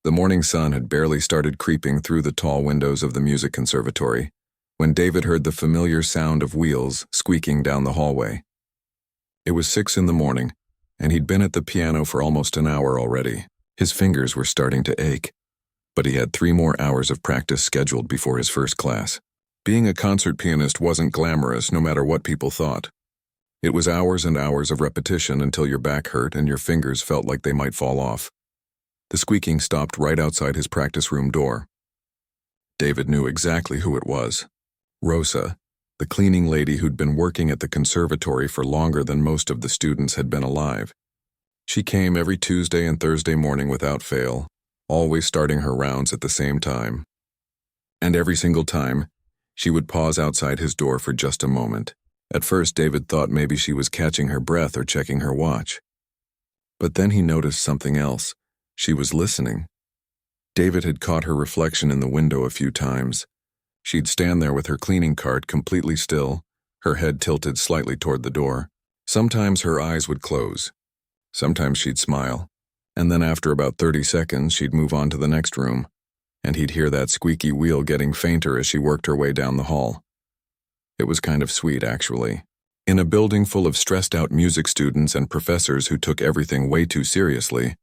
The morning sun had barely started creeping through the tall windows of the music conservatory when David heard the familiar sound of wheels squeaking down the hallway. It was 6 in the morning, and he'd been at the piano for almost an hour already. His fingers were starting to ache, but he had 3 more hours of practice scheduled before his first class. Being a concert pianist wasn't glamorous no matter what people thought. It was hours and hours of repetition until your back hurt and your fingers felt like they might fall off. The squeaking stopped right outside his practice room door. David knew exactly who it was. Rosa, the cleaning lady who'd been working at the conservatory for longer than most of the students had been alive. She came every Tuesday and Thursday morning without fail, always starting her rounds at the same time. And every single time, she would pause outside his door for just a moment. At first, David thought maybe she was catching her breath or checking her watch. But then he noticed something else. She was listening. David had caught her reflection in the window a few times. She'd stand there with her cleaning cart completely still, her head tilted slightly toward the door. Sometimes her eyes would close. Sometimes she'd smile. And then after about 30 seconds, she'd move on to the next room, and he'd hear that squeaky wheel getting fainter as she worked her way down the hall. It was kind of sweet, actually. In a building full of stressed-out music students and professors who took everything way too seriously,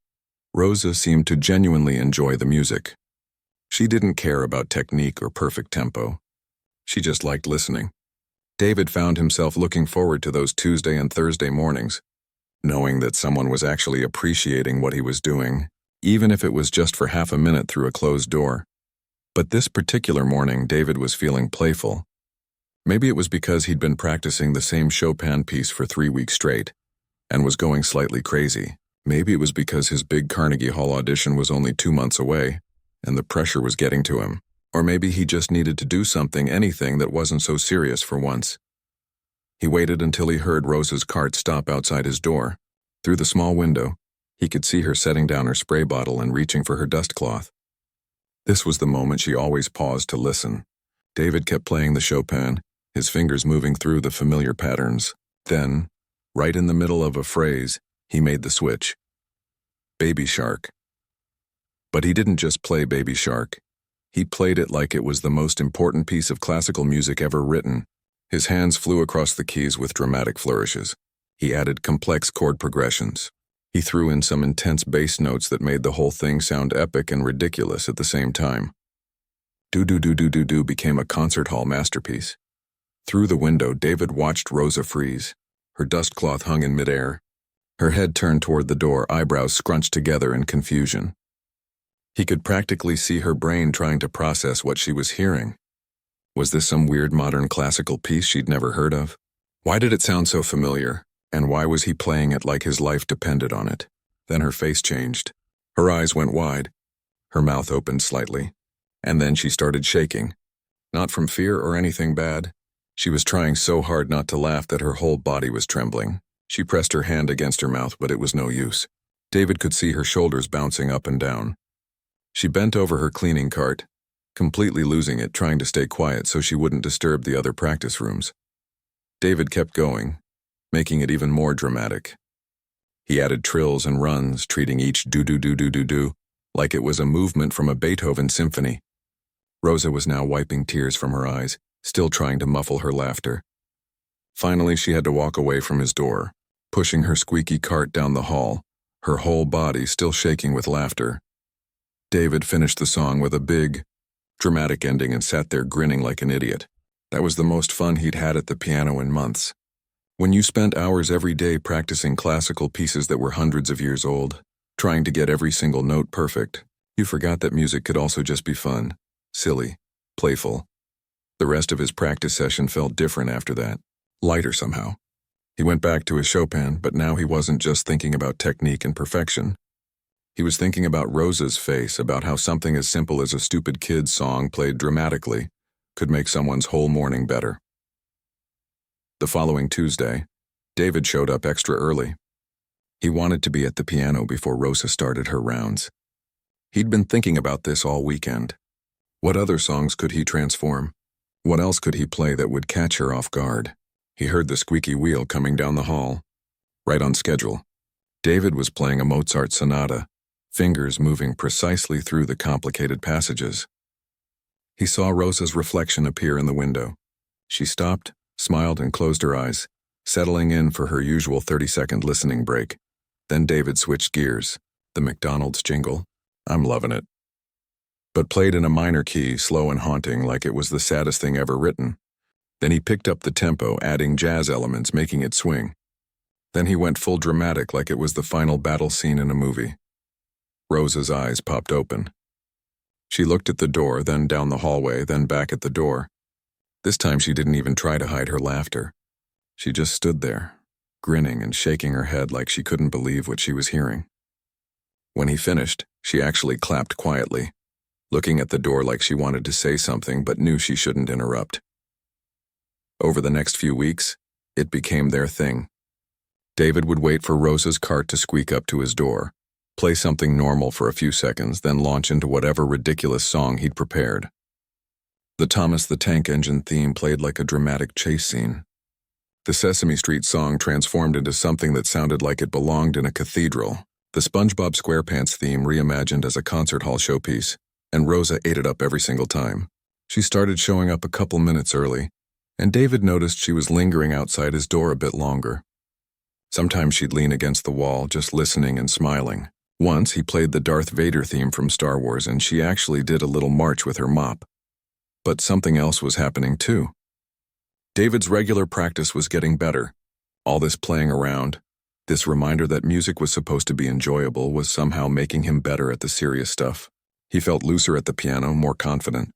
Rosa seemed to genuinely enjoy the music. She didn't care about technique or perfect tempo. She just liked listening. David found himself looking forward to those Tuesday and Thursday mornings, knowing that someone was actually appreciating what he was doing, even if it was just for half a minute through a closed door. But this particular morning, David was feeling playful. Maybe it was because he'd been practicing the same Chopin piece for 3 weeks straight and was going slightly crazy. Maybe it was because his big Carnegie Hall audition was only 2 months away and the pressure was getting to him. Or maybe he just needed to do anything that wasn't so serious for once. He waited until he heard Rosa's cart stop outside his door. Through the small window, he could see her setting down her spray bottle and reaching for her dust cloth. This was the moment she always paused to listen. David kept playing the Chopin, his fingers moving through the familiar patterns. Then, right in the middle of a phrase, he made the switch. Baby Shark. But he didn't just play Baby Shark. He played it like it was the most important piece of classical music ever written. His hands flew across the keys with dramatic flourishes. He added complex chord progressions. He threw in some intense bass notes that made the whole thing sound epic and ridiculous at the same time. Do-do-do-do-do-do became a concert hall masterpiece. Through the window, David watched Rosa freeze. Her dust cloth hung in midair. Her head turned toward the door, eyebrows scrunched together in confusion. He could practically see her brain trying to process what she was hearing. Was this some weird modern classical piece she'd never heard of? Why did it sound so familiar? And why was he playing it like his life depended on it? Then her face changed. Her eyes went wide. Her mouth opened slightly. And then she started shaking. Not from fear or anything bad. She was trying so hard not to laugh that her whole body was trembling. She pressed her hand against her mouth, but it was no use. David could see her shoulders bouncing up and down. She bent over her cleaning cart, completely losing it, trying to stay quiet so she wouldn't disturb the other practice rooms. David kept going, making it even more dramatic. He added trills and runs, treating each do-do-do-do-do-do like it was a movement from a Beethoven symphony. Rosa was now wiping tears from her eyes, still trying to muffle her laughter. Finally, she had to walk away from his door, pushing her squeaky cart down the hall, her whole body still shaking with laughter. David finished the song with a big, dramatic ending and sat there grinning like an idiot. That was the most fun he'd had at the piano in months. When you spent hours every day practicing classical pieces that were hundreds of years old, trying to get every single note perfect, you forgot that music could also just be fun, silly, playful. The rest of his practice session felt different after that, lighter somehow. He went back to his Chopin, but now he wasn't just thinking about technique and perfection. He was thinking about Rosa's face, about how something as simple as a stupid kid's song played dramatically could make someone's whole morning better. The following Tuesday, David showed up extra early. He wanted to be at the piano before Rosa started her rounds. He'd been thinking about this all weekend. What other songs could he transform? What else could he play that would catch her off guard? He heard the squeaky wheel coming down the hall. Right on schedule. David was playing a Mozart sonata, fingers moving precisely through the complicated passages. He saw Rosa's reflection appear in the window. She stopped, smiled, and closed her eyes, settling in for her usual 30-second listening break. Then David switched gears. The McDonald's jingle. I'm loving it. But played in a minor key, slow and haunting, like it was the saddest thing ever written. Then he picked up the tempo, adding jazz elements, making it swing. Then he went full dramatic, like it was the final battle scene in a movie. Rosa's eyes popped open. She looked at the door, then down the hallway, then back at the door. This time she didn't even try to hide her laughter. She just stood there, grinning and shaking her head like she couldn't believe what she was hearing. When he finished, she actually clapped quietly, looking at the door like she wanted to say something but knew she shouldn't interrupt. Over the next few weeks, it became their thing. David would wait for Rosa's cart to squeak up to his door, play something normal for a few seconds, then launch into whatever ridiculous song he'd prepared. The Thomas the Tank Engine theme played like a dramatic chase scene. The Sesame Street song transformed into something that sounded like it belonged in a cathedral. The SpongeBob SquarePants theme reimagined as a concert hall showpiece, and Rosa ate it up every single time. She started showing up a couple minutes early, and David noticed she was lingering outside his door a bit longer. Sometimes she'd lean against the wall, just listening and smiling. Once he played the Darth Vader theme from Star Wars, and she actually did a little march with her mop. But something else was happening too. David's regular practice was getting better. All this playing around, this reminder that music was supposed to be enjoyable, was somehow making him better at the serious stuff. He felt looser at the piano, more confident.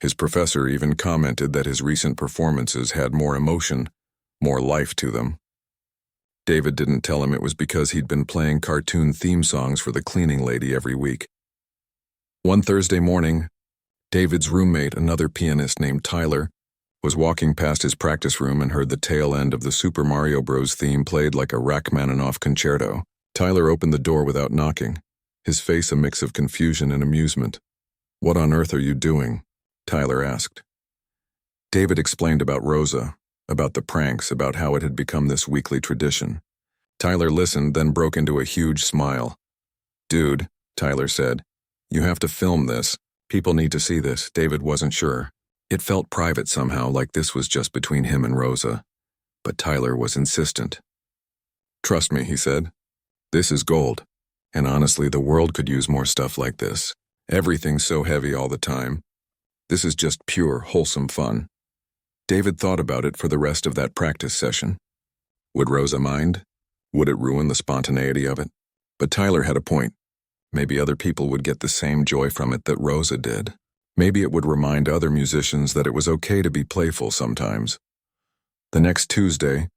His professor even commented that his recent performances had more emotion, more life to them. David didn't tell him it was because he'd been playing cartoon theme songs for the cleaning lady every week. One Thursday morning, David's roommate, another pianist named Tyler, was walking past his practice room and heard the tail end of the Super Mario Bros. Theme played like a Rachmaninoff concerto. Tyler opened the door without knocking, his face a mix of confusion and amusement. "What on earth are you doing?" Tyler asked. David explained about Rosa, about the pranks, about how it had become this weekly tradition. Tyler listened, then broke into a huge smile. "Dude," Tyler said, "you have to film this. People need to see this." David wasn't sure. It felt private somehow, like this was just between him and Rosa. But Tyler was insistent. "Trust me," he said. "This is gold. And honestly, the world could use more stuff like this. Everything's so heavy all the time. This is just pure, wholesome fun." David thought about it for the rest of that practice session. Would Rosa mind? Would it ruin the spontaneity of it? But Tyler had a point. Maybe other people would get the same joy from it that Rosa did. Maybe it would remind other musicians that it was okay to be playful sometimes. The next Tuesday,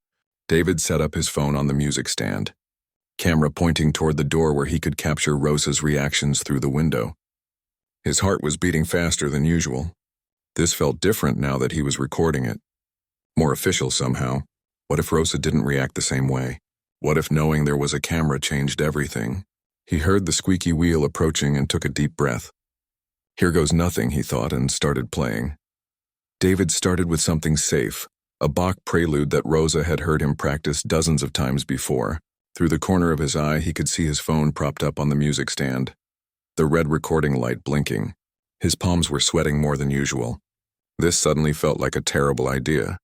David set up his phone on the music stand, camera pointing toward the door where he could capture Rosa's reactions through the window. His heart was beating faster than usual. This felt different now that he was recording it. More official somehow. What if Rosa didn't react the same way? What if knowing there was a camera changed everything? He heard the squeaky wheel approaching and took a deep breath. Here goes nothing, he thought, and started playing. David started with something safe, a Bach prelude that Rosa had heard him practice dozens of times before. Through the corner of his eye, he could see his phone propped up on the music stand, the red recording light blinking. His palms were sweating more than usual. This suddenly felt like a terrible idea.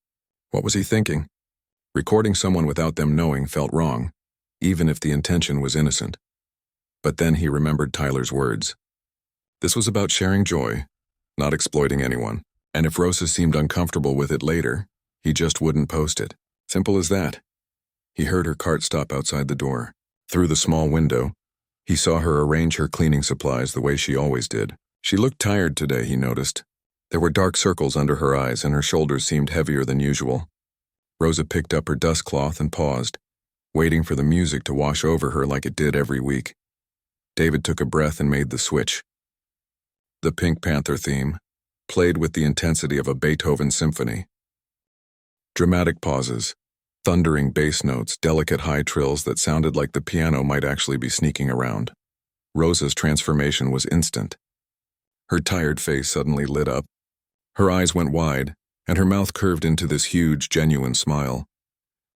What was he thinking? Recording someone without them knowing felt wrong, even if the intention was innocent. But then he remembered Tyler's words. This was about sharing joy, not exploiting anyone. And if Rosa seemed uncomfortable with it later, he just wouldn't post it. Simple as that. He heard her cart stop outside the door. Through the small window, he saw her arrange her cleaning supplies the way she always did. She looked tired today, he noticed. There were dark circles under her eyes, and her shoulders seemed heavier than usual. Rosa picked up her dust cloth and paused, waiting for the music to wash over her like it did every week. David took a breath and made the switch. The Pink Panther theme played with the intensity of a Beethoven symphony. Dramatic pauses, thundering bass notes, delicate high trills that sounded like the piano might actually be sneaking around. Rosa's transformation was instant. Her tired face suddenly lit up. Her eyes went wide, and her mouth curved into this huge, genuine smile.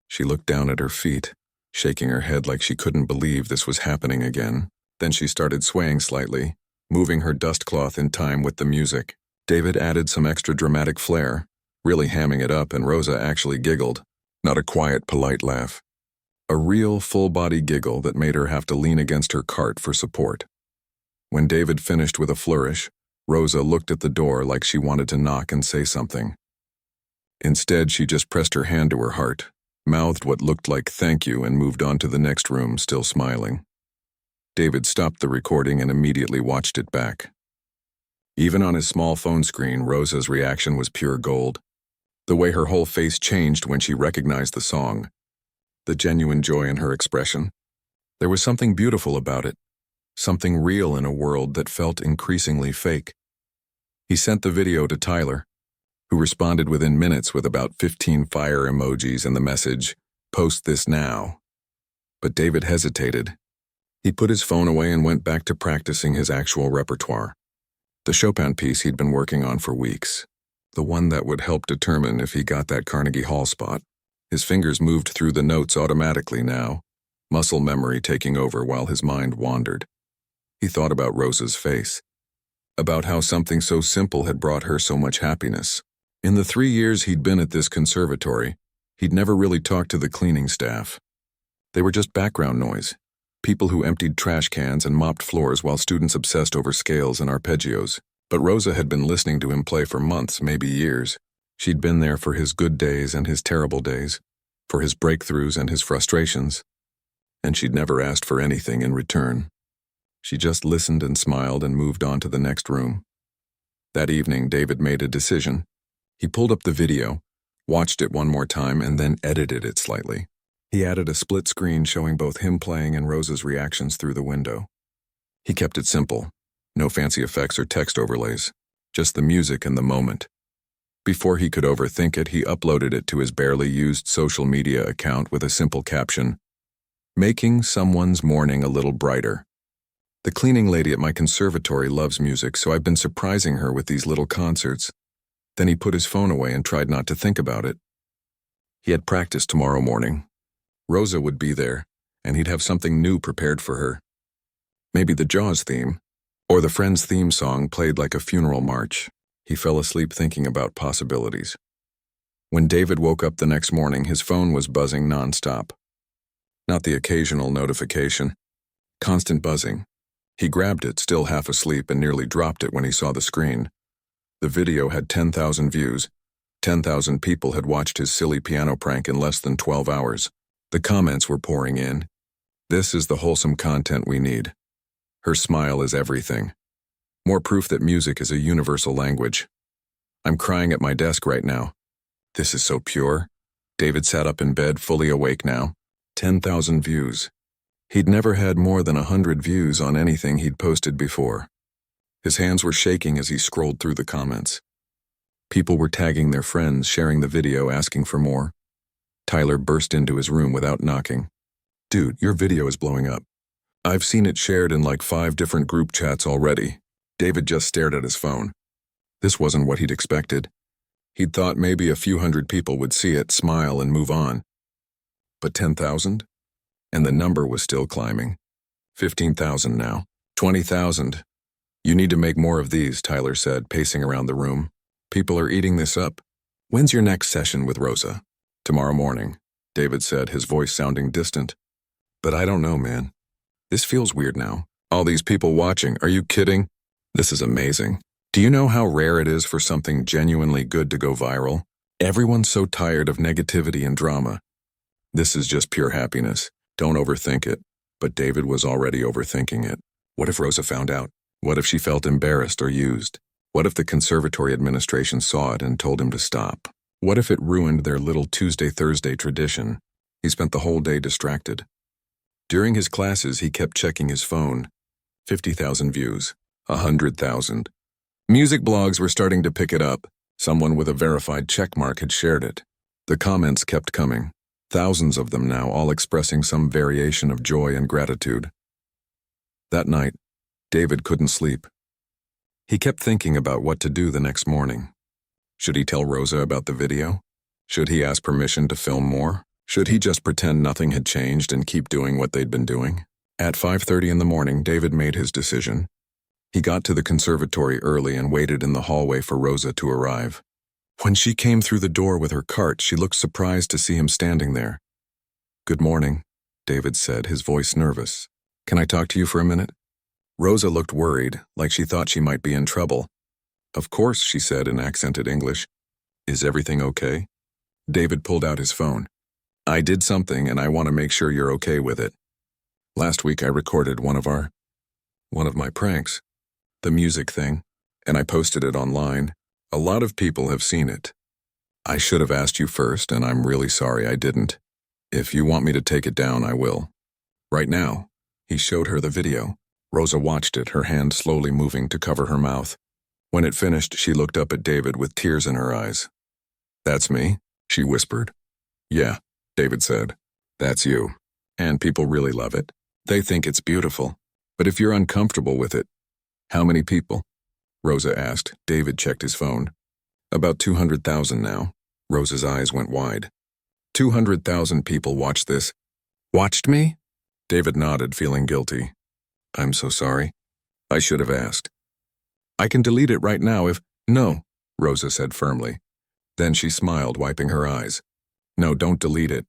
She looked down at her feet, shaking her head like she couldn't believe this was happening again. Then she started swaying slightly, moving her dust cloth in time with the music. David added some extra dramatic flair, really hamming it up, and Rosa actually giggled. Not a quiet, polite laugh. A real, full-body giggle that made her have to lean against her cart for support. When David finished with a flourish, Rosa looked at the door like she wanted to knock and say something. Instead, she just pressed her hand to her heart, mouthed what looked like thank you, and moved on to the next room, still smiling. David stopped the recording and immediately watched it back. Even on his small phone screen, Rosa's reaction was pure gold. The way her whole face changed when she recognized the song. The genuine joy in her expression. There was something beautiful about it. Something real in a world that felt increasingly fake. He sent the video to Tyler, who responded within minutes with about 15 fire emojis and the message, "Post this now." But David hesitated. He put his phone away and went back to practicing his actual repertoire. The Chopin piece he'd been working on for weeks. The one that would help determine if he got that Carnegie Hall spot. His fingers moved through the notes automatically now, muscle memory taking over while his mind wandered. He thought about Rosa's face. About how something so simple had brought her so much happiness. In the 3 years he'd been at this conservatory, he'd never really talked to the cleaning staff. They were just background noise. People who emptied trash cans and mopped floors while students obsessed over scales and arpeggios. But Rosa had been listening to him play for months, maybe years. She'd been there for his good days and his terrible days, for his breakthroughs and his frustrations. And she'd never asked for anything in return. She just listened and smiled and moved on to the next room. That evening, David made a decision. He pulled up the video, watched it one more time, and then edited it slightly. He added a split screen showing both him playing and Rosa's reactions through the window. He kept it simple. No fancy effects or text overlays. Just the music and the moment. Before he could overthink it, he uploaded it to his barely used social media account with a simple caption, "Making someone's morning a little brighter. The cleaning lady at my conservatory loves music, so I've been surprising her with these little concerts." Then he put his phone away and tried not to think about it. He had practice tomorrow morning. Rosa would be there, and he'd have something new prepared for her. Maybe the Jaws theme, or the Friends theme song played like a funeral march. He fell asleep thinking about possibilities. When David woke up the next morning, his phone was buzzing nonstop. Not the occasional notification. Constant buzzing. He grabbed it, still half asleep, and nearly dropped it when he saw the screen. The video had 10,000 views. 10,000 people had watched his silly piano prank in less than 12 hours. The comments were pouring in. "This is the wholesome content we need. Her smile is everything. More proof that music is a universal language. I'm crying at my desk right now. This is so pure." David sat up in bed, fully awake now. 10,000 views. He'd never had more than 100 views on anything he'd posted before. His hands were shaking as he scrolled through the comments. People were tagging their friends, sharing the video, asking for more. Tyler burst into his room without knocking. "Dude, your video is blowing up. I've seen it shared in like 5 different group chats already." David just stared at his phone. This wasn't what he'd expected. He'd thought maybe a few hundred people would see it, smile, and move on. But 10,000? And the number was still climbing. 15,000 now. 20,000. "You need to make more of these," Tyler said, pacing around the room. "People are eating this up. When's your next session with Rosa?" "Tomorrow morning," David said, his voice sounding distant. "But I don't know, man. This feels weird now. All these people watching, are you kidding? This is amazing. Do you know how rare it is for something genuinely good to go viral? Everyone's so tired of negativity and drama. This is just pure happiness. Don't overthink it." But David was already overthinking it. What if Rosa found out? What if she felt embarrassed or used? What if the conservatory administration saw it and told him to stop? What if it ruined their little Tuesday-Thursday tradition? He spent the whole day distracted. During his classes, he kept checking his phone. 50,000 views. 100,000. Music blogs were starting to pick it up. Someone with a verified checkmark had shared it. The comments kept coming. Thousands of them now, all expressing some variation of joy and gratitude. That night, David couldn't sleep. He kept thinking about what to do the next morning. Should he tell Rosa about the video? Should he ask permission to film more? Should he just pretend nothing had changed and keep doing what they'd been doing? At 5:30 in the morning, David made his decision. He got to the conservatory early and waited in the hallway for Rosa to arrive. When she came through the door with her cart, she looked surprised to see him standing there. "Good morning," David said, his voice nervous. "Can I talk to you for a minute?" Rosa looked worried, like she thought she might be in trouble. "Of course," she said in accented English. "Is everything okay?" David pulled out his phone. "I did something and I want to make sure you're okay with it. Last week I recorded one of my pranks, the music thing, and I posted it online. A lot of people have seen it. I should have asked you first, and I'm really sorry I didn't. If you want me to take it down, I will. Right now." He showed her the video. Rosa watched it, her hand slowly moving to cover her mouth. When it finished, she looked up at David with tears in her eyes. "That's me," she whispered. "Yeah," David said. "That's you. And people really love it. They think it's beautiful. But if you're uncomfortable with it..." "How many people?" Rosa asked. David checked his phone. "About 200,000 now." Rosa's eyes went wide. 200,000 people watched this." "Watched me?" David nodded, feeling guilty. "I'm so sorry. I should have asked." "I can delete it right now if..." "No," Rosa said firmly. Then she smiled, wiping her eyes. "No, don't delete it.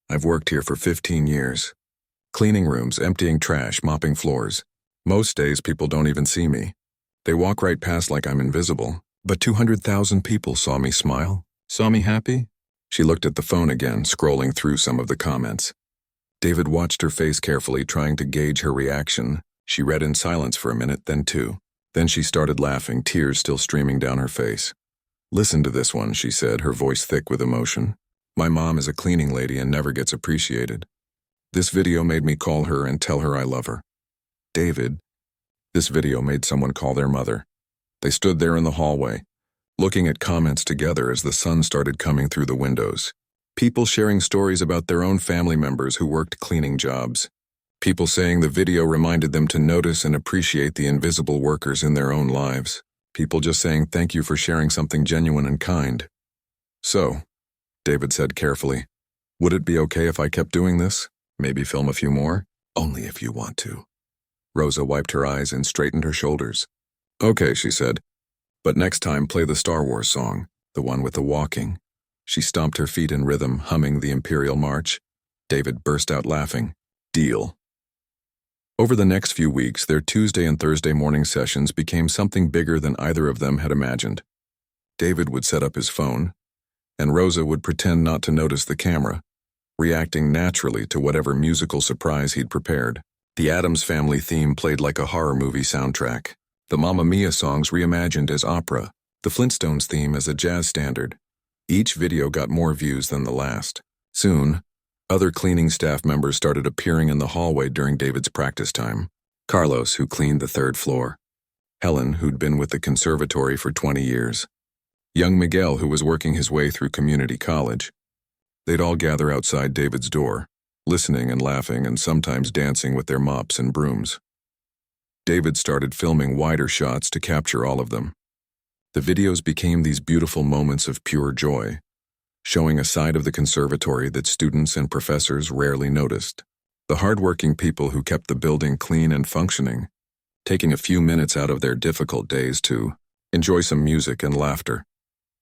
I've worked here for 15 years. Cleaning rooms, emptying trash, mopping floors. Most days people don't even see me. They walk right past like I'm invisible. But 200,000 people saw me smile, saw me happy." She looked at the phone again, scrolling through some of the comments. David watched her face carefully, trying to gauge her reaction. She read in silence for a minute, then two. Then she started laughing, tears still streaming down her face. "Listen to this one," she said, her voice thick with emotion. "My mom is a cleaning lady and never gets appreciated. This video made me call her and tell her I love her." David, this video made someone call their mother. They stood there in the hallway, looking at comments together as the sun started coming through the windows. People sharing stories about their own family members who worked cleaning jobs. People saying the video reminded them to notice and appreciate the invisible workers in their own lives. People just saying thank you for sharing something genuine and kind. "So," David said carefully, "would it be okay if I kept doing this? Maybe film a few more? Only if you want to." Rosa wiped her eyes and straightened her shoulders. "Okay," she said. "But next time play the Star Wars song, the one with the walking." She stomped her feet in rhythm, humming the Imperial March. David burst out laughing. "Deal." Over the next few weeks, their Tuesday and Thursday morning sessions became something bigger than either of them had imagined. David would set up his phone, and Rosa would pretend not to notice the camera, reacting naturally to whatever musical surprise he'd prepared. The Addams Family theme played like a horror movie soundtrack. The Mamma Mia songs reimagined as opera. The Flintstones theme as a jazz standard. Each video got more views than the last. Soon, other cleaning staff members started appearing in the hallway during David's practice time. Carlos, who cleaned the third floor. Helen, who'd been with the conservatory for 20 years. Young Miguel, who was working his way through community college. They'd all gather outside David's door, listening and laughing and sometimes dancing with their mops and brooms. David started filming wider shots to capture all of them. The videos became these beautiful moments of pure joy, showing a side of the conservatory that students and professors rarely noticed. The hardworking people who kept the building clean and functioning, taking a few minutes out of their difficult days to enjoy some music and laughter.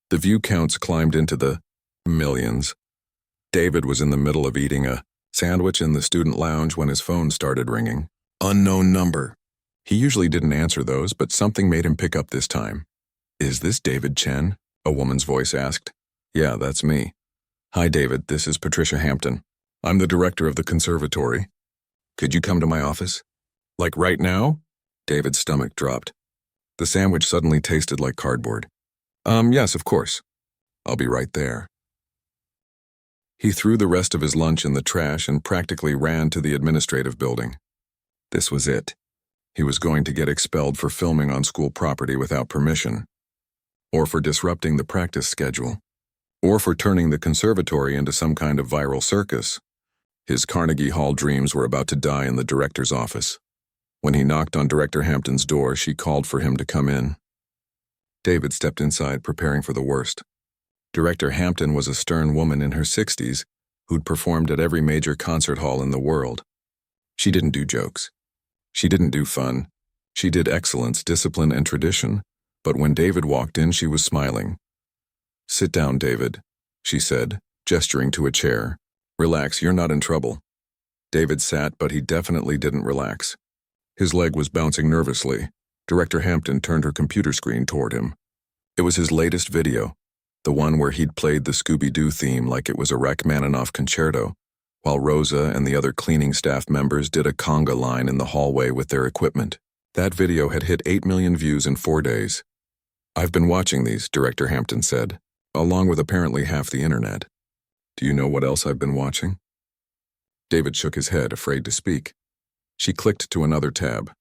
The view counts climbed into the millions. David was in the middle of eating a sandwich in the student lounge when his phone started ringing. Unknown number. He usually didn't answer those, but something made him pick up this time. "Is this David Chen?" a woman's voice asked. "Yeah, that's me." "Hi, David, this is Patricia Hampton. I'm the director of the conservatory. Could you come to my office?" "Like right now?" David's stomach dropped. The sandwich suddenly tasted like cardboard. Yes, of course. I'll be right there." He threw the rest of his lunch in the trash and practically ran to the administrative building. This was it. He was going to get expelled for filming on school property without permission, or for disrupting the practice schedule, or for turning the conservatory into some kind of viral circus. His Carnegie Hall dreams were about to die in the director's office. When he knocked on Director Hampton's door, she called for him to come in. David stepped inside, preparing for the worst. Director Hampton was a stern woman in her 60s who'd performed at every major concert hall in the world. She didn't do jokes. She didn't do fun. She did excellence, discipline, and tradition, but when David walked in, she was smiling. "Sit down, David," she said, gesturing to a chair. "Relax, you're not in trouble." David sat, but he definitely didn't relax. His leg was bouncing nervously. Director Hampton turned her computer screen toward him. It was his latest video, the one where he'd played the Scooby-Doo theme like it was a Rachmaninoff concerto, while Rosa and the other cleaning staff members did a conga line in the hallway with their equipment. That video had hit 8 million views in 4 days. "I've been watching these," Director Hampton said, "along with apparently half the internet. Do you know what else I've been watching?" David shook his head, afraid to speak. She clicked to another tab.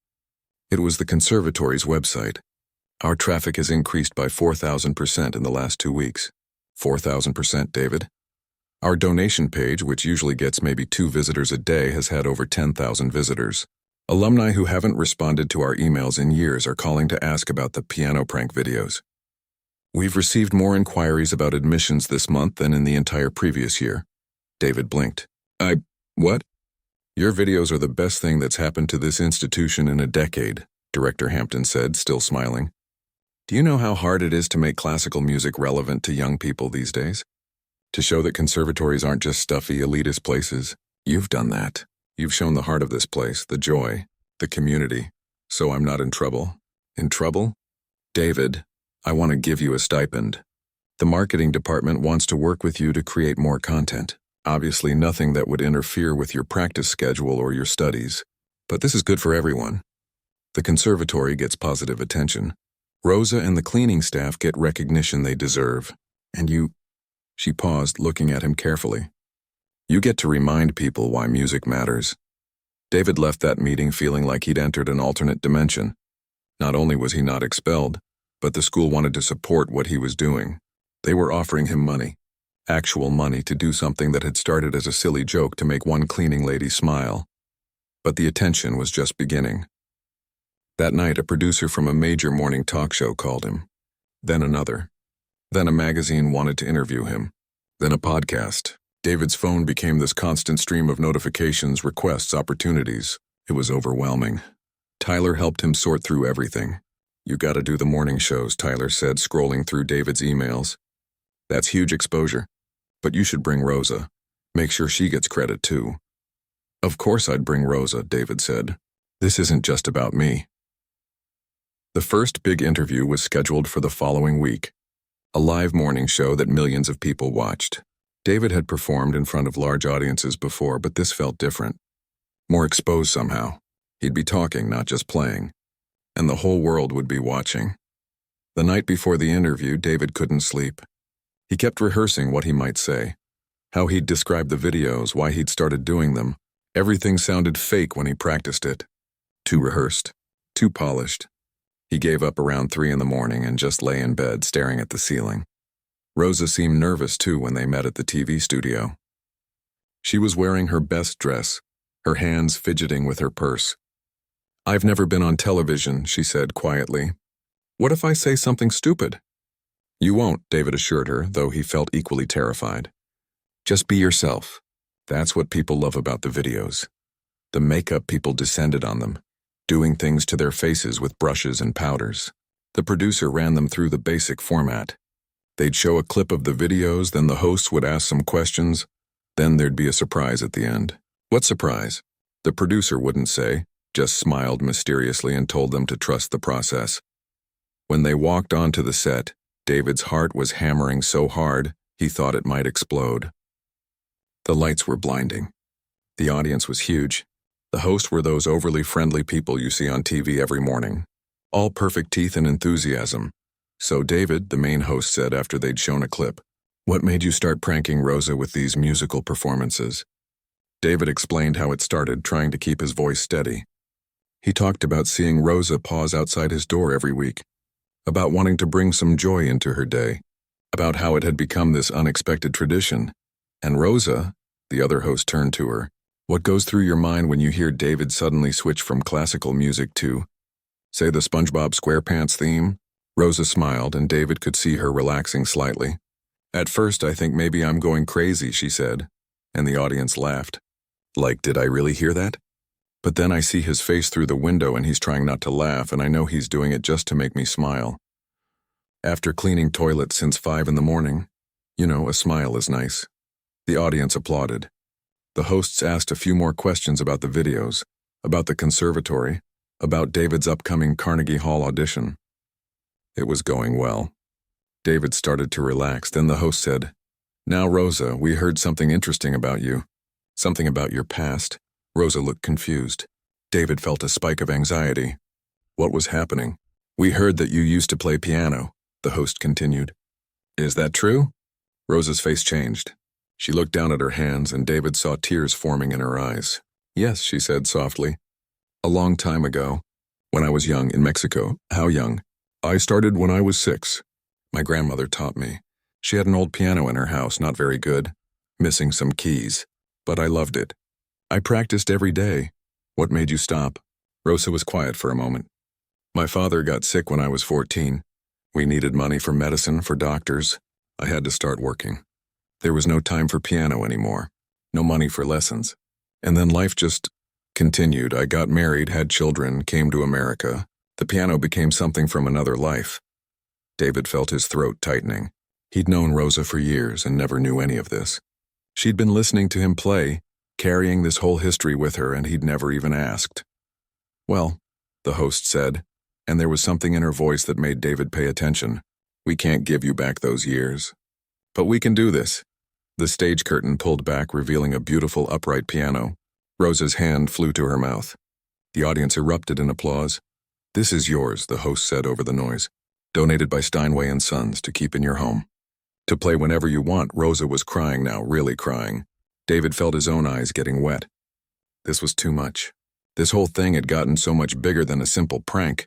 It was the conservatory's website. "Our traffic has increased by 4,000% in the last 2 weeks. 4,000%, David. Our donation page, which usually gets maybe 2 visitors a day, has had over 10,000 visitors. Alumni who haven't responded to our emails in years are calling to ask about the piano prank videos. We've received more inquiries about admissions this month than in the entire previous year." David blinked. What? "Your videos are the best thing that's happened to this institution in a decade," Director Hampton said, still smiling. "Do you know how hard it is to make classical music relevant to young people these days? To show that conservatories aren't just stuffy, elitist places? You've done that. You've shown the heart of this place, the joy, the community. So I'm not in trouble." "In trouble? David, I want to give you a stipend. The marketing department wants to work with you to create more content. Obviously nothing that would interfere with your practice schedule or your studies. But this is good for everyone. The conservatory gets positive attention. Rosa and the cleaning staff get recognition they deserve. And you—" She paused, looking at him carefully. "You get to remind people why music matters." David left that meeting feeling like he'd entered an alternate dimension. Not only was he not expelled, but the school wanted to support what he was doing. They were offering him money. Actual money to do something that had started as a silly joke to make one cleaning lady smile. But the attention was just beginning. That night, a producer from a major morning talk show called him. Then another. Then a magazine wanted to interview him. Then a podcast. David's phone became this constant stream of notifications, requests, opportunities. It was overwhelming. Tyler helped him sort through everything. "You gotta do the morning shows," Tyler said, scrolling through David's emails. "That's huge exposure. But you should bring Rosa. Make sure she gets credit too." "Of course I'd bring Rosa," David said. "This isn't just about me." The first big interview was scheduled for the following week. A live morning show that millions of people watched. David had performed in front of large audiences before, but this felt different. More exposed somehow. He'd be talking, not just playing. And the whole world would be watching. The night before the interview, David couldn't sleep. He kept rehearsing what he might say, how he'd describe the videos, why he'd started doing them. Everything sounded fake when he practiced it. Too rehearsed, too polished. He gave up around 3 in the morning and just lay in bed staring at the ceiling. Rosa seemed nervous too when they met at the TV studio. She was wearing her best dress, her hands fidgeting with her purse. "I've never been on television," she said quietly. "What if I say something stupid?" "You won't," David assured her, though he felt equally terrified. "Just be yourself. That's what people love about the videos. The makeup people descended on them, doing things to their faces with brushes and powders. The producer ran them through the basic format. They'd show a clip of the videos, then the hosts would ask some questions, then there'd be a surprise at the end." "What surprise?" The producer wouldn't say, just smiled mysteriously and told them to trust the process. When they walked onto the set, David's heart was hammering so hard, he thought it might explode. The lights were blinding. The audience was huge. The hosts were those overly friendly people you see on TV every morning. All perfect teeth and enthusiasm. So David, the main host, said after they'd shown a clip, "What made you start pranking Rosa with these musical performances?" David explained how it started, trying to keep his voice steady. He talked about seeing Rosa pause outside his door every week, about wanting to bring some joy into her day, about how it had become this unexpected tradition. And Rosa, the other host turned to her, "What goes through your mind when you hear David suddenly switch from classical music to, say, the SpongeBob SquarePants theme?" Rosa smiled, and David could see her relaxing slightly. "At first, I think maybe I'm going crazy," she said, and the audience laughed. Like, did I really hear that? But then I see his face through the window and he's trying not to laugh, and I know he's doing it just to make me smile. After cleaning toilets since 5 in the morning, a smile is nice. The audience applauded. The hosts asked a few more questions about the videos, about the conservatory, about David's upcoming Carnegie Hall audition. It was going well. David started to relax, then the host said, "Now, Rosa, we heard something interesting about you. Something about your past." Rosa looked confused. David felt a spike of anxiety. What was happening? "We heard that you used to play piano," the host continued. "Is that true?" Rosa's face changed. She looked down at her hands, and David saw tears forming in her eyes. "Yes," she said softly. "A long time ago, when I was young in Mexico." "How young?" "I started when I was 6. My grandmother taught me. She had an old piano in her house, not very good, missing some keys. But I loved it. I practiced every day." "What made you stop?" Rosa was quiet for a moment. "My father got sick when I was 14. We needed money for medicine, for doctors. I had to start working. There was no time for piano anymore. No money for lessons. And then life just continued. I got married, had children, came to America. The piano became something from another life." David felt his throat tightening. He'd known Rosa for years and never knew any of this. She'd been listening to him play, carrying this whole history with her, and he'd never even asked. "Well," the host said, and there was something in her voice that made David pay attention. "We can't give you back those years. But we can do this." The stage curtain pulled back, revealing a beautiful upright piano. Rosa's hand flew to her mouth. The audience erupted in applause. "This is yours," the host said over the noise. "Donated by Steinway & Sons to keep in your home. To play whenever you want." Rosa was crying now, really crying. David felt his own eyes getting wet. This was too much. This whole thing had gotten so much bigger than a simple prank.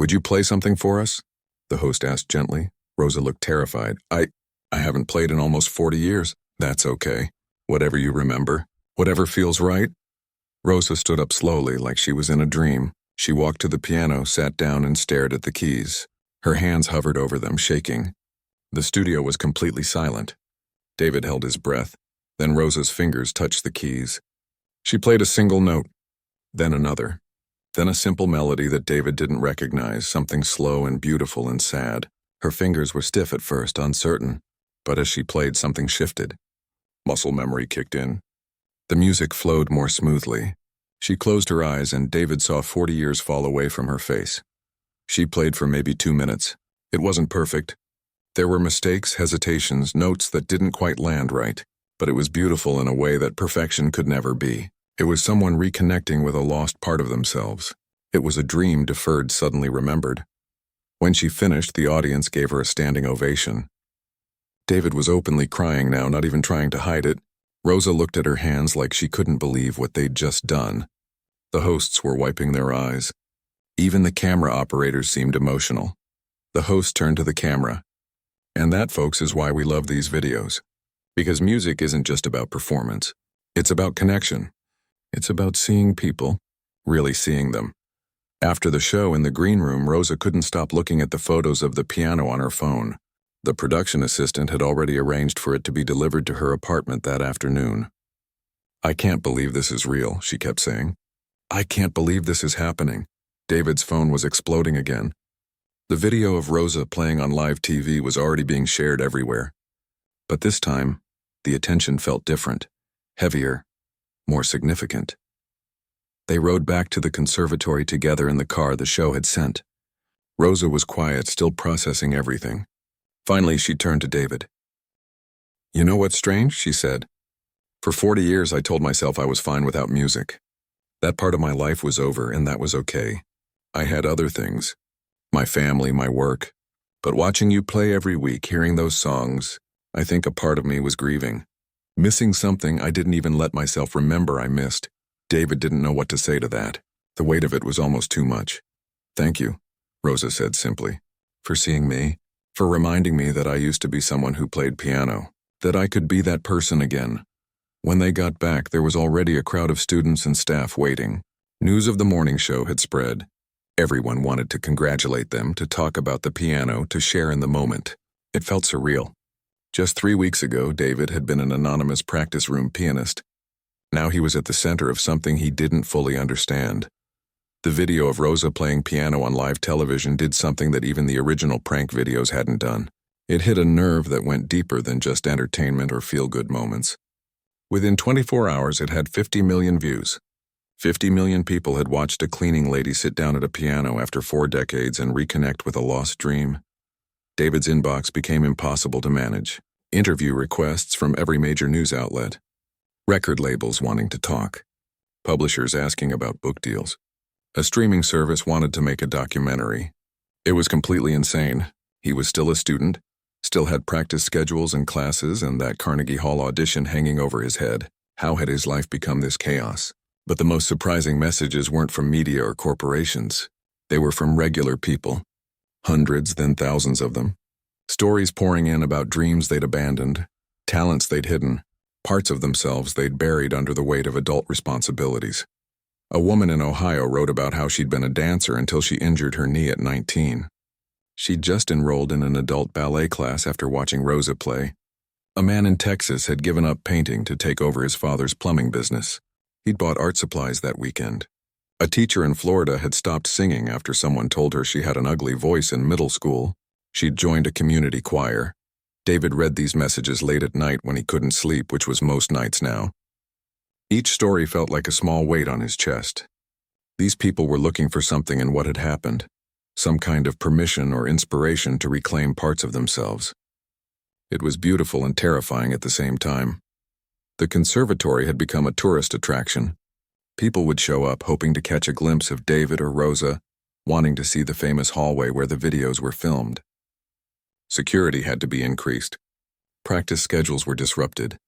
"Would you play something for us?" the host asked gently. Rosa looked terrified. I haven't played in almost 40 years. "That's okay. Whatever you remember. Whatever feels right." Rosa stood up slowly, like she was in a dream. She walked to the piano, sat down, and stared at the keys. Her hands hovered over them, shaking. The studio was completely silent. David held his breath. Then Rosa's fingers touched the keys. She played a single note, then another, then a simple melody that David didn't recognize, something slow and beautiful and sad. Her fingers were stiff at first, uncertain, but as she played, something shifted. Muscle memory kicked in. The music flowed more smoothly. She closed her eyes, and David saw 40 years fall away from her face. She played for maybe 2 minutes. It wasn't perfect. There were mistakes, hesitations, notes that didn't quite land right. But it was beautiful in a way that perfection could never be. It was someone reconnecting with a lost part of themselves. It was a dream deferred, suddenly remembered. When she finished, the audience gave her a standing ovation. David was openly crying now, not even trying to hide it. Rosa looked at her hands like she couldn't believe what they'd just done. The hosts were wiping their eyes. Even the camera operators seemed emotional. The host turned to the camera. "And that, folks, is why we love these videos. Because music isn't just about performance. It's about connection. It's about seeing people, really seeing them." After the show in the green room, Rosa couldn't stop looking at the photos of the piano on her phone. The production assistant had already arranged for it to be delivered to her apartment that afternoon. "I can't believe this is real," she kept saying. "I can't believe this is happening." David's phone was exploding again. The video of Rosa playing on live TV was already being shared everywhere. But this time, the attention felt different, heavier, more significant. They rode back to the conservatory together in the car the show had sent. Rosa was quiet, still processing everything. Finally, she turned to David. "You know what's strange?" she said. "For 40 years, I told myself I was fine without music. That part of my life was over, and that was okay. I had other things. My family, my work. But watching you play every week, hearing those songs, I think a part of me was grieving. Missing something I didn't even let myself remember I missed." David didn't know what to say to that. The weight of it was almost too much. "Thank you," Rosa said simply, "for seeing me, for reminding me that I used to be someone who played piano, that I could be that person again." When they got back, there was already a crowd of students and staff waiting. News of the morning show had spread. Everyone wanted to congratulate them, to talk about the piano, to share in the moment. It felt surreal. Just 3 weeks ago, David had been an anonymous practice room pianist. Now he was at the center of something he didn't fully understand. The video of Rosa playing piano on live television did something that even the original prank videos hadn't done. It hit a nerve that went deeper than just entertainment or feel-good moments. Within 24 hours, it had 50 million views. 50 million people had watched a cleaning lady sit down at a piano after 4 decades and reconnect with a lost dream. David's inbox became impossible to manage. Interview requests from every major news outlet. Record labels wanting to talk. Publishers asking about book deals. A streaming service wanted to make a documentary. It was completely insane. He was still a student, still had practice schedules and classes and that Carnegie Hall audition hanging over his head. How had his life become this chaos? But the most surprising messages weren't from media or corporations. They were from regular people. Hundreds, then thousands of them. Stories pouring in about dreams they'd abandoned, talents they'd hidden, parts of themselves they'd buried under the weight of adult responsibilities. A woman in Ohio wrote about how she'd been a dancer until she injured her knee at 19. She'd just enrolled in an adult ballet class after watching Rosa play. A man in Texas had given up painting to take over his father's plumbing business. He'd bought art supplies that weekend. A teacher in Florida had stopped singing after someone told her she had an ugly voice in middle school. She'd joined a community choir. David read these messages late at night when he couldn't sleep, which was most nights now. Each story felt like a small weight on his chest. These people were looking for something in what had happened, some kind of permission or inspiration to reclaim parts of themselves. It was beautiful and terrifying at the same time. The conservatory had become a tourist attraction. People would show up hoping to catch a glimpse of David or Rosa, wanting to see the famous hallway where the videos were filmed. Security had to be increased. Practice schedules were disrupted.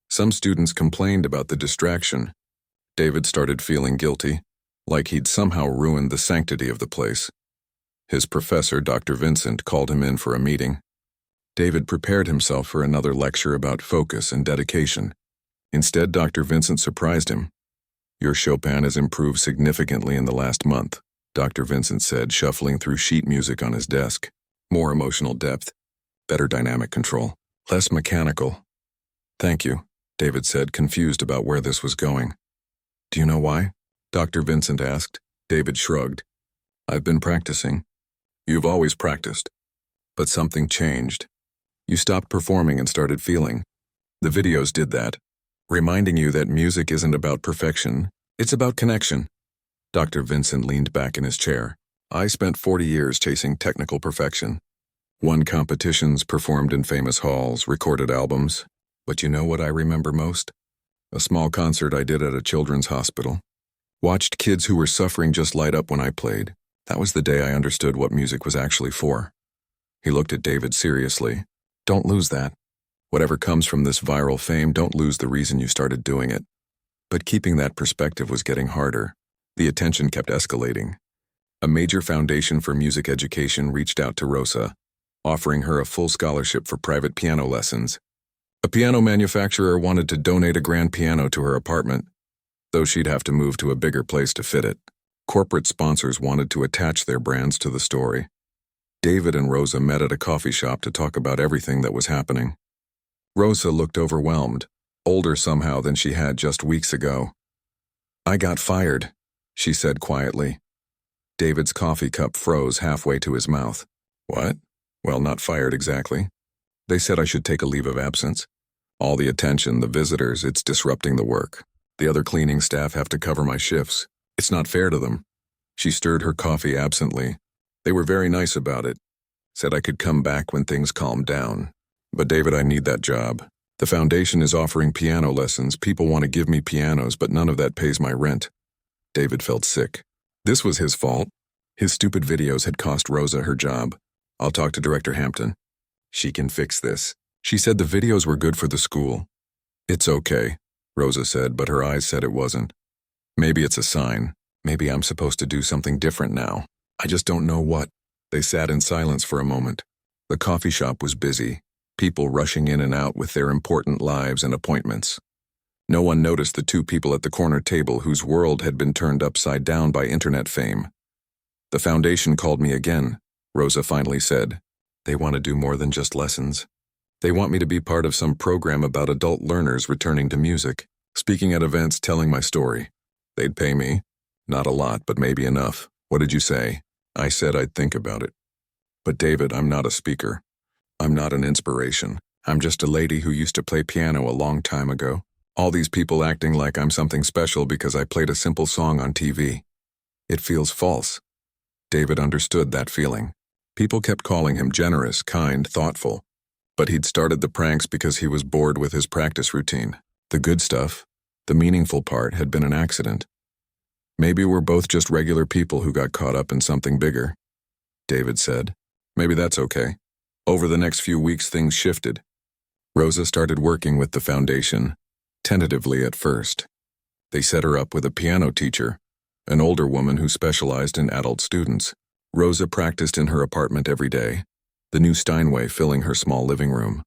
Some students complained about the distraction. David started feeling guilty, like he'd somehow ruined the sanctity of the place. His professor, Dr. Vincent, called him in for a meeting. David prepared himself for another lecture about focus and dedication. Instead, Dr. Vincent surprised him. "Your Chopin has improved significantly in the last month," Dr. Vincent said, shuffling through sheet music on his desk. "More emotional depth, better dynamic control, less mechanical." "Thank you," David said, confused about where this was going. "Do you know why?" Dr. Vincent asked. David shrugged. "I've been practicing." "You've always practiced." "But something changed. You stopped performing and started feeling. The videos did that. Reminding you that music isn't about perfection, it's about connection." Dr. Vincent leaned back in his chair. "I spent 40 years chasing technical perfection. Won competitions, performed in famous halls, recorded albums. But you know what I remember most? A small concert I did at a children's hospital. Watched kids who were suffering just light up when I played. That was the day I understood what music was actually for." He looked at David seriously. "Don't lose that. Whatever comes from this viral fame, don't lose the reason you started doing it." But keeping that perspective was getting harder. The attention kept escalating. A major foundation for music education reached out to Rosa, offering her a full scholarship for private piano lessons. A piano manufacturer wanted to donate a grand piano to her apartment, though she'd have to move to a bigger place to fit it. Corporate sponsors wanted to attach their brands to the story. David and Rosa met at a coffee shop to talk about everything that was happening. Rosa looked overwhelmed, older somehow than she had just weeks ago. "I got fired," she said quietly. David's coffee cup froze halfway to his mouth. "What?" "Well, not fired exactly. They said I should take a leave of absence. All the attention, the visitors, it's disrupting the work. The other cleaning staff have to cover my shifts. It's not fair to them." She stirred her coffee absently. "They were very nice about it. Said I could come back when things calmed down. But David, I need that job. The foundation is offering piano lessons. People want to give me pianos, but none of that pays my rent." David felt sick. This was his fault. His stupid videos had cost Rosa her job. "I'll talk to Director Hampton. She can fix this." She said the videos were good for the school. "It's okay," Rosa said, but her eyes said it wasn't. "Maybe it's a sign. Maybe I'm supposed to do something different now. I just don't know what." They sat in silence for a moment. The coffee shop was busy, people rushing in and out with their important lives and appointments. No one noticed the 2 people at the corner table whose world had been turned upside down by internet fame. "The foundation called me again," Rosa finally said. "They want to do more than just lessons. They want me to be part of some program about adult learners returning to music." Speaking at events, telling my story. They'd pay me. Not a lot, but maybe enough. What did you say? I said I'd think about it. But David, I'm not a speaker. I'm not an inspiration. I'm just a lady who used to play piano a long time ago. All these people acting like I'm something special because I played a simple song on TV. It feels false. David understood that feeling. People kept calling him generous, kind, thoughtful. But he'd started the pranks because he was bored with his practice routine. The good stuff, the meaningful part, had been an accident. Maybe we're both just regular people who got caught up in something bigger, David said. Maybe that's okay. Over the next few weeks, things shifted. Rosa started working with the foundation, tentatively at first. They set her up with a piano teacher, an older woman who specialized in adult students. Rosa practiced in her apartment every day, the new Steinway filling her small living room.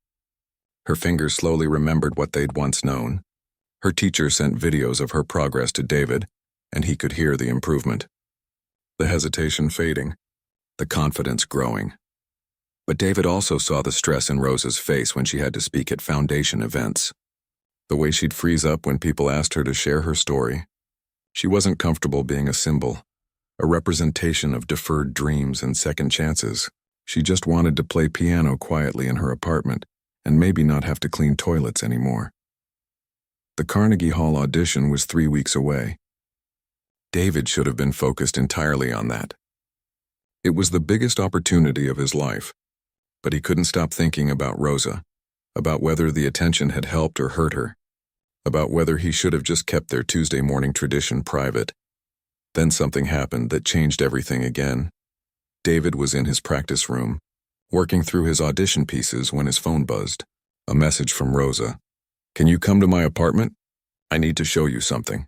Her fingers slowly remembered what they'd once known. Her teacher sent videos of her progress to David, and he could hear the improvement. The hesitation fading, the confidence growing. But David also saw the stress in Rosa's face when she had to speak at foundation events. The way she'd freeze up when people asked her to share her story. She wasn't comfortable being a symbol, a representation of deferred dreams and second chances. She just wanted to play piano quietly in her apartment and maybe not have to clean toilets anymore. The Carnegie Hall audition was 3 weeks away. David should have been focused entirely on that. It was the biggest opportunity of his life, but he couldn't stop thinking about Rosa, about whether the attention had helped or hurt her, about whether he should have just kept their Tuesday morning tradition private. Then something happened that changed everything again. David was in his practice room, working through his audition pieces when his phone buzzed. A message from Rosa. Can you come to my apartment? I need to show you something.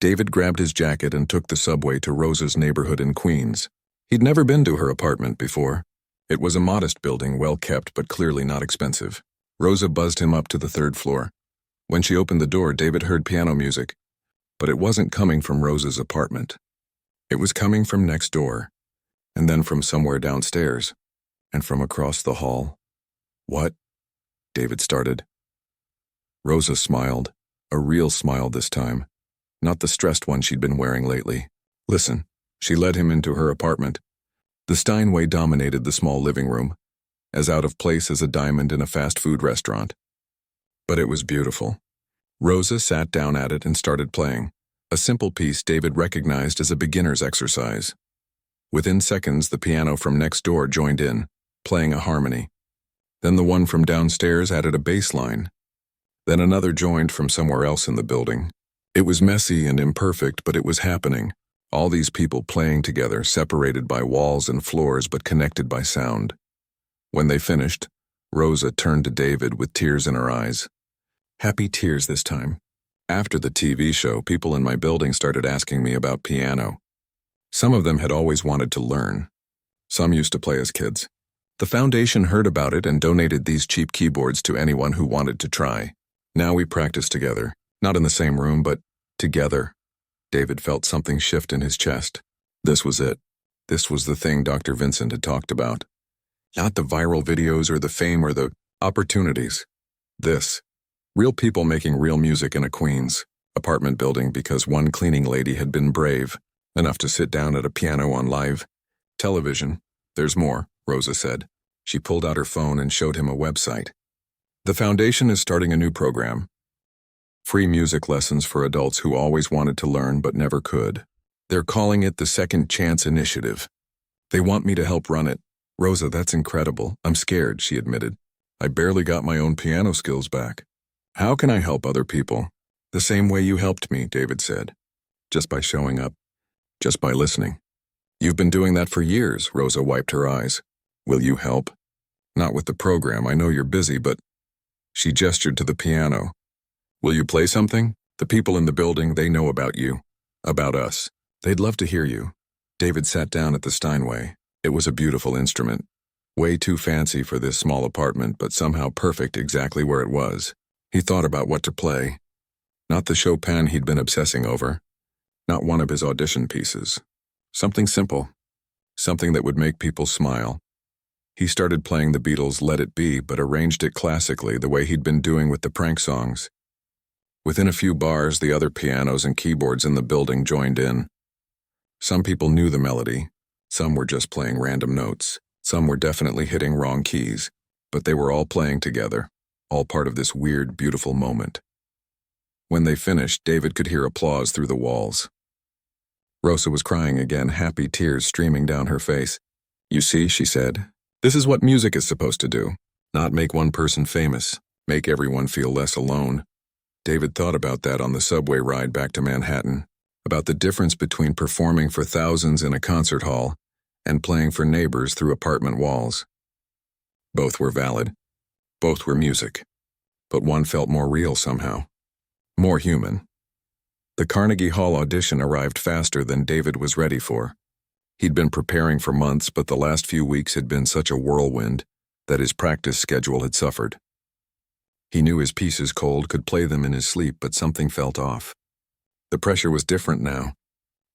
David grabbed his jacket and took the subway to Rosa's neighborhood in Queens. He'd never been to her apartment before. It was a modest building, well kept but clearly not expensive. Rosa buzzed him up to the 3rd floor. When she opened the door, David heard piano music. But it wasn't coming from Rosa's apartment. It was coming from next door, and then from somewhere downstairs, and from across the hall. What? David started. Rosa smiled, a real smile this time, not the stressed one she'd been wearing lately. Listen, she led him into her apartment. The Steinway dominated the small living room, as out of place as a diamond in a fast food restaurant. But it was beautiful. Rosa sat down at it and started playing, a simple piece David recognized as a beginner's exercise. Within seconds, the piano from next door joined in, playing a harmony. Then the one from downstairs added a bass line. Then another joined from somewhere else in the building. It was messy and imperfect, but it was happening. All these people playing together, separated by walls and floors but connected by sound. When they finished, Rosa turned to David with tears in her eyes. Happy tears this time. After the TV show, people in my building started asking me about piano. Some of them had always wanted to learn. Some used to play as kids. The foundation heard about it and donated these cheap keyboards to anyone who wanted to try. Now we practice together, not in the same room, but together. David felt something shift in his chest. This was it. This was the thing Dr. Vincent had talked about. Not the viral videos or the fame or the opportunities. This. Real people making real music in a Queens apartment building because one cleaning lady had been brave enough to sit down at a piano on live television. There's more, Rosa said. She pulled out her phone and showed him a website. The foundation is starting a new program. Free music lessons for adults who always wanted to learn but never could. They're calling it the Second Chance Initiative. They want me to help run it. Rosa, that's incredible. I'm scared, she admitted. I barely got my own piano skills back. How can I help other people? The same way you helped me, David said. Just by showing up. Just by listening. You've been doing that for years, Rosa wiped her eyes. Will you help? Not with the program, I know you're busy, but... She gestured to the piano. Will you play something? The people in the building, they know about you. About us. They'd love to hear you. David sat down at the Steinway. It was a beautiful instrument. Way too fancy for this small apartment, but somehow perfect exactly where it was. He thought about what to play. Not the Chopin he'd been obsessing over. Not one of his audition pieces. Something simple. Something that would make people smile. He started playing the Beatles' Let It Be, but arranged it classically the way he'd been doing with the prank songs. Within a few bars, the other pianos and keyboards in the building joined in. Some people knew the melody, some were just playing random notes, some were definitely hitting wrong keys, but they were all playing together, all part of this weird, beautiful moment. When they finished, David could hear applause through the walls. Rosa was crying again, happy tears streaming down her face. "You see," she said, "this is what music is supposed to do. Not make one person famous, make everyone feel less alone." David thought about that on the subway ride back to Manhattan, about the difference between performing for thousands in a concert hall and playing for neighbors through apartment walls. Both were valid. Both were music. But one felt more real somehow. More human. The Carnegie Hall audition arrived faster than David was ready for. He'd been preparing for months, but the last few weeks had been such a whirlwind that his practice schedule had suffered. He knew his pieces cold, could play them in his sleep, but something felt off. The pressure was different now.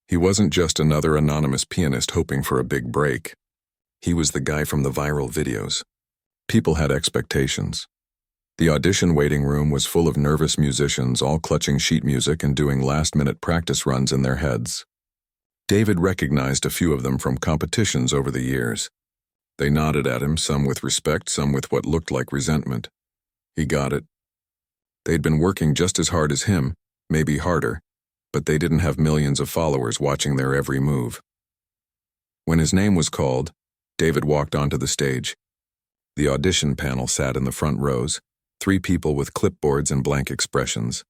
He wasn't just another anonymous pianist hoping for a big break. He was the guy from the viral videos. People had expectations. The audition waiting room was full of nervous musicians, all clutching sheet music and doing last-minute practice runs in their heads. David recognized a few of them from competitions over the years. They nodded at him, some with respect, some with what looked like resentment. He got it. They'd been working just as hard as him, maybe harder, but they didn't have millions of followers watching their every move. When his name was called, David walked onto the stage. The audition panel sat in the front rows, 3 people with clipboards and blank expressions.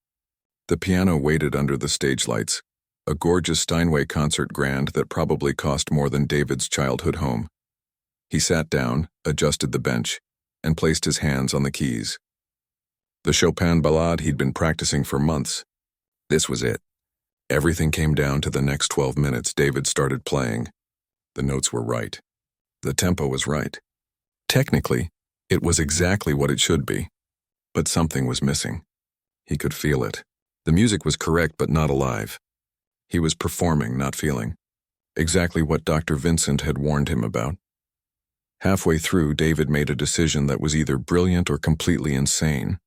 The piano waited under the stage lights, a gorgeous Steinway concert grand that probably cost more than David's childhood home. He sat down, adjusted the bench, and placed his hands on the keys. The Chopin ballade he'd been practicing for months. This was it. Everything came down to the next 12 minutes. David started playing. The notes were right. The tempo was right. Technically, it was exactly what it should be. But something was missing. He could feel it. The music was correct but not alive. He was performing, not feeling. Exactly what Dr. Vincent had warned him about. Halfway through, David made a decision that was either brilliant or completely insane.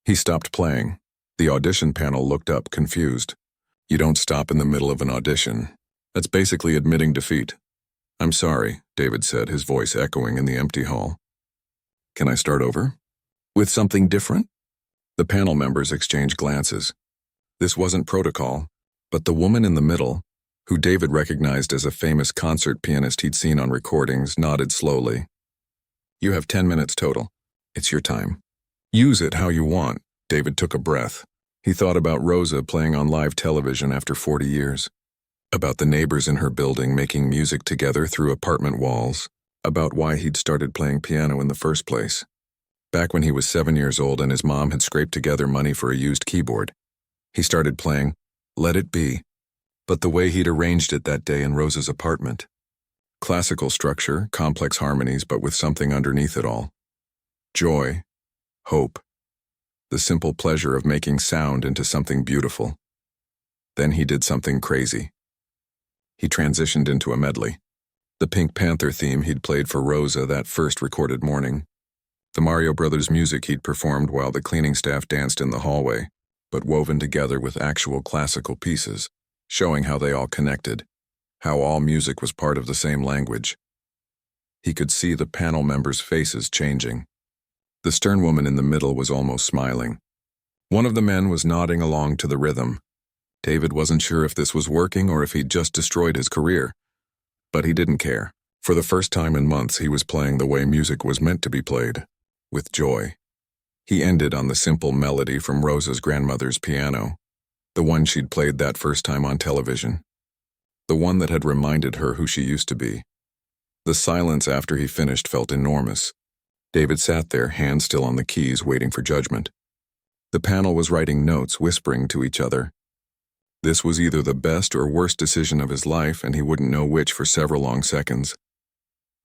He stopped playing. The audition panel looked up, confused. You don't stop in the middle of an audition. That's basically admitting defeat. "I'm sorry," David said, his voice echoing in the empty hall. "Can I start over? With something different?" The panel members exchanged glances. This wasn't protocol, but the woman in the middle, who David recognized as a famous concert pianist he'd seen on recordings, nodded slowly. "You have 10 minutes total. It's your time. Use it how you want." David took a breath. He thought about Rosa playing on live television after 40 years. About the neighbors in her building making music together through apartment walls. About why he'd started playing piano in the first place. Back when he was 7 years old and his mom had scraped together money for a used keyboard. He started playing Let It Be, but the way he'd arranged it that day in Rosa's apartment. Classical structure, complex harmonies, but with something underneath it all. Joy, hope, the simple pleasure of making sound into something beautiful. Then he did something crazy. He transitioned into a medley. The Pink Panther theme he'd played for Rosa that first recorded morning. The Mario Brothers music he'd performed while the cleaning staff danced in the hallway, but woven together with actual classical pieces, showing how they all connected, how all music was part of the same language. He could see the panel members' faces changing. The stern woman in the middle was almost smiling. One of the men was nodding along to the rhythm. David wasn't sure if this was working or if he'd just destroyed his career. But he didn't care. For the first time in months, he was playing the way music was meant to be played, with joy. He ended on the simple melody from Rosa's grandmother's piano, the one she'd played that first time on television, the one that had reminded her who she used to be. The silence after he finished felt enormous. David sat there, hands still on the keys, waiting for judgment. The panel was writing notes, whispering to each other. This was either the best or worst decision of his life, and he wouldn't know which for several long seconds.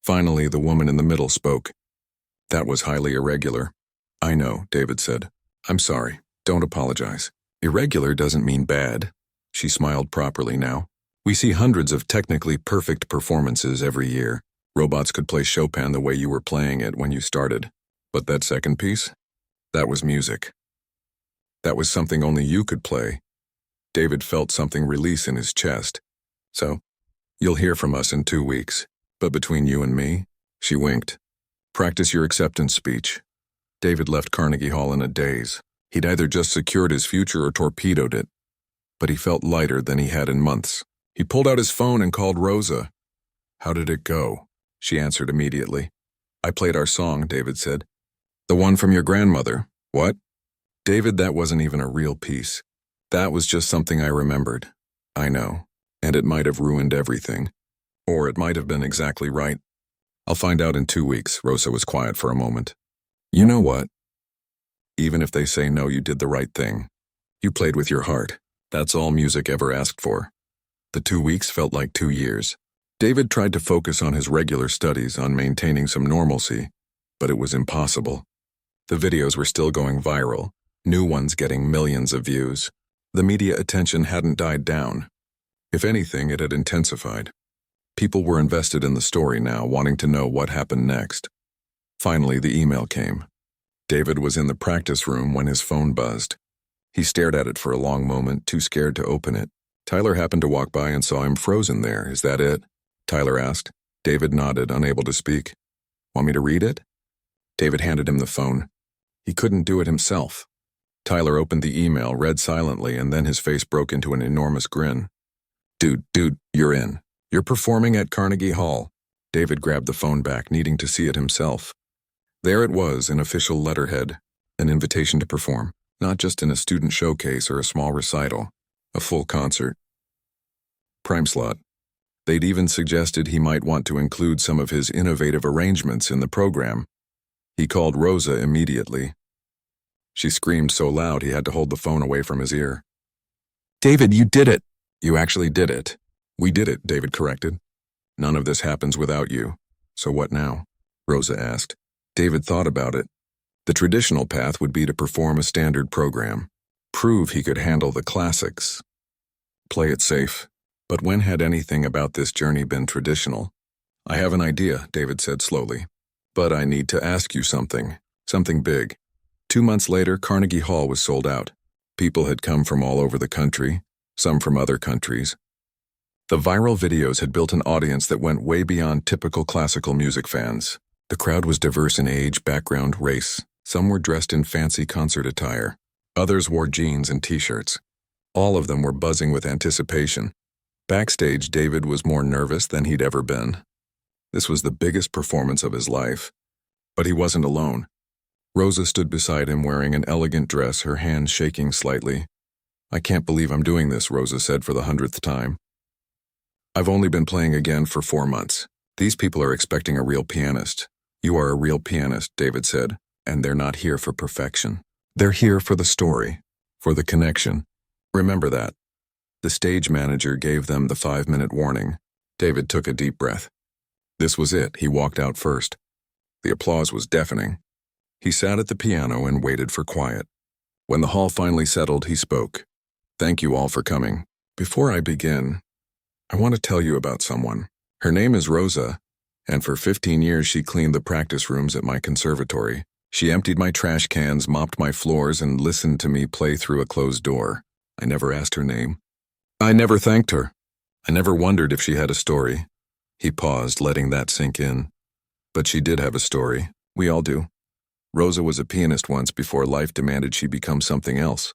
Finally, the woman in the middle spoke. "That was highly irregular." "I know," David said. "I'm sorry. Don't apologize. Irregular doesn't mean bad." She smiled properly now. "We see hundreds of technically perfect performances every year. Robots could play Chopin the way you were playing it when you started. But that second piece? That was music." That was something only you could play. David felt something release in his chest. So, you'll hear from us in 2 weeks. But between you and me, she winked. Practice your acceptance speech. David left Carnegie Hall in a daze. He'd either just secured his future or torpedoed it. But he felt lighter than he had in months. He pulled out his phone and called Rosa. How did it go? She answered immediately. I played our song, David said. The one from your grandmother. What? David, that wasn't even a real piece. That was just something I remembered. I know. And it might have ruined everything. Or it might have been exactly right. I'll find out in 2 weeks. Rosa was quiet for a moment. You know what? Even if they say no, you did the right thing. You played with your heart. That's all music ever asked for. The 2 weeks felt like 2 years. David tried to focus on his regular studies, on maintaining some normalcy, but it was impossible. The videos were still going viral, new ones getting millions of views. The media attention hadn't died down. If anything, it had intensified. People were invested in the story now, wanting to know what happened next. Finally, the email came. David was in the practice room when his phone buzzed. He stared at it for a long moment, too scared to open it. Tyler happened to walk by and saw him frozen there. Is that it? Tyler asked. David nodded, unable to speak. Want me to read it? David handed him the phone. He couldn't do it himself. Tyler opened the email, read silently, and then his face broke into an enormous grin. Dude, you're in. You're performing at Carnegie Hall. David grabbed the phone back, needing to see it himself. There it was, in official letterhead, an invitation to perform, not just in a student showcase or a small recital, a full concert. Prime slot. They'd even suggested he might want to include some of his innovative arrangements in the program. He called Rosa immediately. She screamed so loud he had to hold the phone away from his ear. David, you did it! You actually did it. We did it, David corrected. None of this happens without you. So what now? Rosa asked. David thought about it. The traditional path would be to perform a standard program, prove he could handle the classics, play it safe. But when had anything about this journey been traditional? I have an idea, David said slowly. But I need to ask you something big. 2 months later, Carnegie Hall was sold out. People had come from all over the country, some from other countries. The viral videos had built an audience that went way beyond typical classical music fans. The crowd was diverse in age, background, race. Some were dressed in fancy concert attire. Others wore jeans and t-shirts. All of them were buzzing with anticipation. Backstage, David was more nervous than he'd ever been. This was the biggest performance of his life. But he wasn't alone. Rosa stood beside him wearing an elegant dress, her hands shaking slightly. I can't believe I'm doing this, Rosa said for the 100th time. I've only been playing again for 4 months. These people are expecting a real pianist. You are a real pianist, David said, and they're not here for perfection. They're here for the story, for the connection. Remember that. The stage manager gave them the 5-minute warning. David took a deep breath. This was it. He walked out first. The applause was deafening. He sat at the piano and waited for quiet. When the hall finally settled, he spoke. Thank you all for coming. Before I begin, I want to tell you about someone. Her name is Rosa, and for 15 years she cleaned the practice rooms at my conservatory. She emptied my trash cans, mopped my floors, and listened to me play through a closed door. I never asked her name. I never thanked her. I never wondered if she had a story. He paused, letting that sink in. But she did have a story. We all do. Rosa was a pianist once before life demanded she become something else.